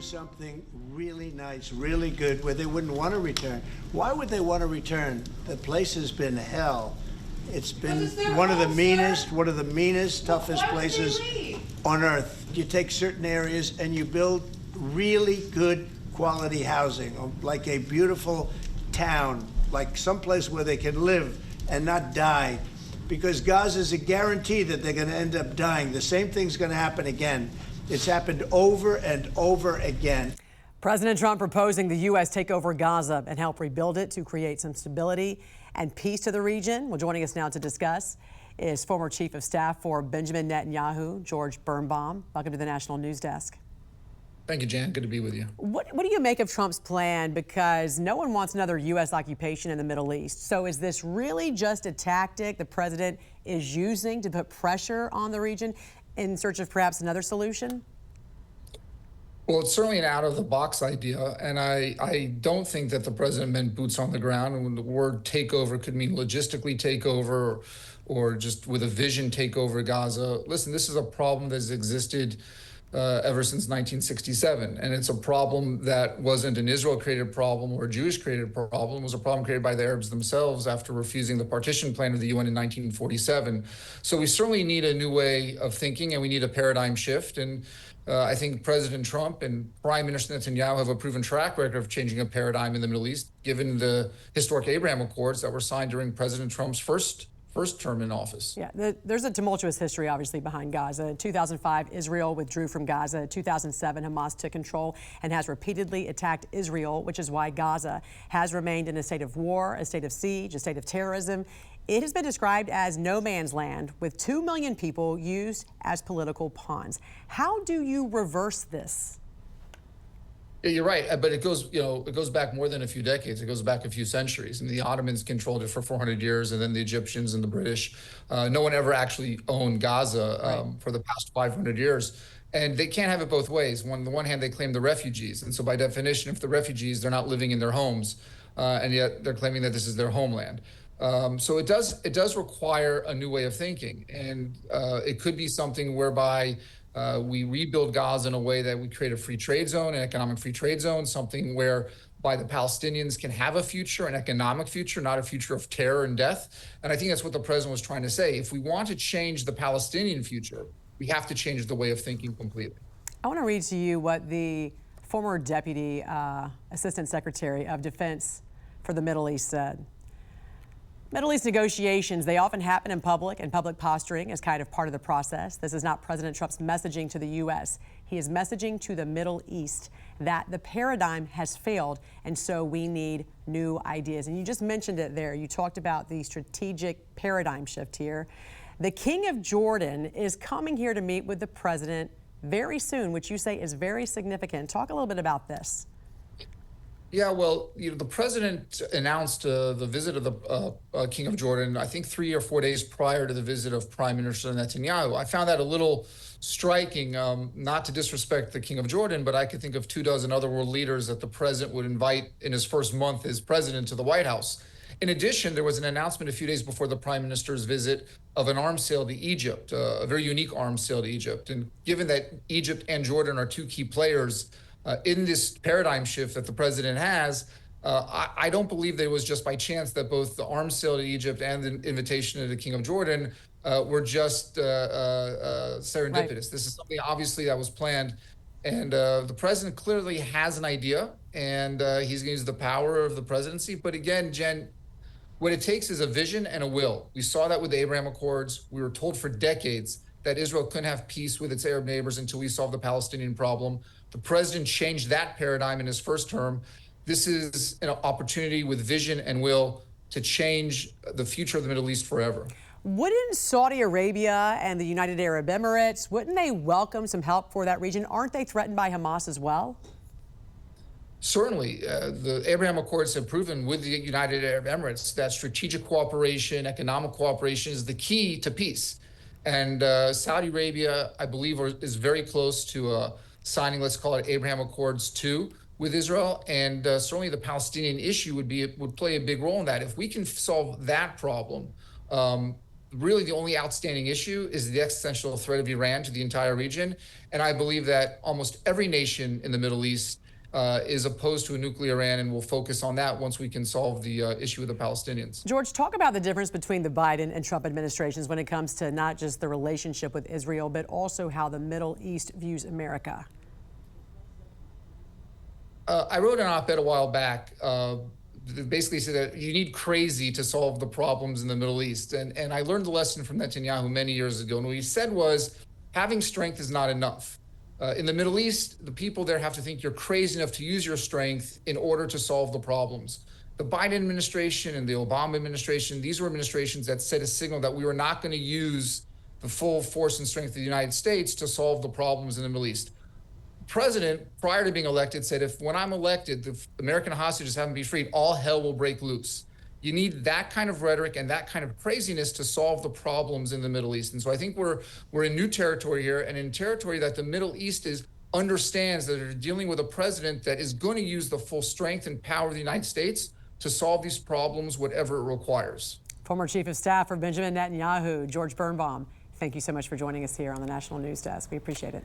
something really nice, really good, where they wouldn't want to return. Why would they want to return? The place has been hell. It's been one of the meanest, toughest places on earth. You take certain areas and you build really good quality housing, like a beautiful town, like someplace where they can live and not die. Because Gaza is a guarantee that they're going to end up dying. The same thing's going to happen again. It's happened over and over again. President Trump proposing the U.S. take over Gaza and help rebuild it to create some stability and peace to the region. Well, joining us now to discuss is former Chief of Staff for Benjamin Netanyahu, George Birnbaum. Welcome to the National News Desk. Thank you, Jan. Good to be with you. What do you make of Trump's plan? Because no one wants another U.S. occupation in the Middle East. So is this really just a tactic the president is using to put pressure on the region in search of perhaps another solution? Well, it's certainly an out-of-the-box idea, and I don't think that the president meant boots on the ground. And when the word takeover could mean logistically take over or just with a vision take over Gaza. Listen, this is a problem that has existed ever since 1967. And it's a problem that wasn't an Israel-created problem or a Jewish-created problem. It was a problem created by the Arabs themselves after refusing the partition plan of the UN in 1947. So we certainly need a new way of thinking, and we need a paradigm shift. And I think President Trump and Prime Minister Netanyahu have a proven track record of changing a paradigm in the Middle East, given the historic Abraham Accords that were signed during President Trump's first term in office. Yeah, there's a tumultuous history, obviously, behind Gaza. In 2005, Israel withdrew from Gaza. In 2007, Hamas took control and has repeatedly attacked Israel, which is why Gaza has remained in a state of war, a state of siege, a state of terrorism. It has been described as no man's land, with 2 million people used as political pawns. How do you reverse this? Yeah, you're right, but it goes back more than a few decades. It goes back a few centuries. And the Ottomans controlled it for 400 years, and then the Egyptians and the British. No one ever actually owned Gaza for the past 500 years. And they can't have it both ways. On the one hand, they claim the refugees. And so by definition, if the refugees, they're not living in their homes, and yet they're claiming that this is their homeland. So it does require a new way of thinking. And it could be something whereby we rebuild Gaza in a way that we create a free trade zone, an economic free trade zone, something whereby the Palestinians can have a future, an economic future, not a future of terror and death. And I think that's what the president was trying to say. If we want to change the Palestinian future, we have to change the way of thinking completely. I want to read to you what the former Deputy Assistant Secretary of Defense for the Middle East said. Middle East negotiations, they often happen in public, and public posturing is kind of part of the process. This is not President Trump's messaging to the U.S. He is messaging to the Middle East that the paradigm has failed, and so we need new ideas. And you just mentioned it there. You talked about the strategic paradigm shift here. The King of Jordan is coming here to meet with the president very soon, which you say is very significant. Talk a little bit about this. Yeah, well, the president announced the visit of the King of Jordan, I think 3 or 4 days prior to the visit of Prime Minister Netanyahu. I found that a little striking, not to disrespect the King of Jordan, but I could think of 24 other world leaders that the president would invite in his first month as president to the White House. In addition, there was an announcement a few days before the Prime Minister's visit of an arms sale to Egypt, a very unique arms sale to Egypt. And given that Egypt and Jordan are two key players in this paradigm shift that the president has, I don't believe that it was just by chance that both the arms sale to Egypt and the invitation to the King of Jordan were just serendipitous. Right. This is something obviously that was planned. And the president clearly has an idea, and he's going to use the power of the presidency. But again, Jen, what it takes is a vision and a will. We saw that with the Abraham Accords. We were told for decades that Israel couldn't have peace with its Arab neighbors until we solved the Palestinian problem. The president changed that paradigm in his first term. This is an opportunity with vision and will to change the future of the Middle East forever. Wouldn't Saudi Arabia and the United Arab Emirates, wouldn't they welcome some help for that region? Aren't they threatened by Hamas as well? Certainly. The Abraham Accords have proven with the United Arab Emirates that strategic cooperation, economic cooperation is the key to peace. And Saudi Arabia, I believe, is very close to signing, let's call it Abraham Accords 2 with Israel. And certainly the Palestinian issue would play a big role in that. If we can solve that problem, really the only outstanding issue is the existential threat of Iran to the entire region. And I believe that almost every nation in the Middle East is opposed to a nuclear Iran and will focus on that once we can solve the issue with the Palestinians. George, talk about the difference between the Biden and Trump administrations when it comes to not just the relationship with Israel, but also how the Middle East views America. I wrote an op-ed a while back that basically said that you need crazy to solve the problems in the Middle East. And I learned the lesson from Netanyahu many years ago. And what he said was, having strength is not enough. In the Middle East, the people there have to think you're crazy enough to use your strength in order to solve the problems. The Biden administration and the Obama administration, these were administrations that set a signal that we were not going to use the full force and strength of the United States to solve the problems in the Middle East. The president, prior to being elected, said, if when I'm elected, the American hostages haven't been freed, all hell will break loose. You need that kind of rhetoric and that kind of craziness to solve the problems in the Middle East. And so I think we're in new territory here, and in territory that the Middle East understands that they're dealing with a president that is going to use the full strength and power of the United States to solve these problems, whatever it requires. Former Chief of Staff for Benjamin Netanyahu, George Birnbaum, thank you so much for joining us here on the National News Desk. We appreciate it.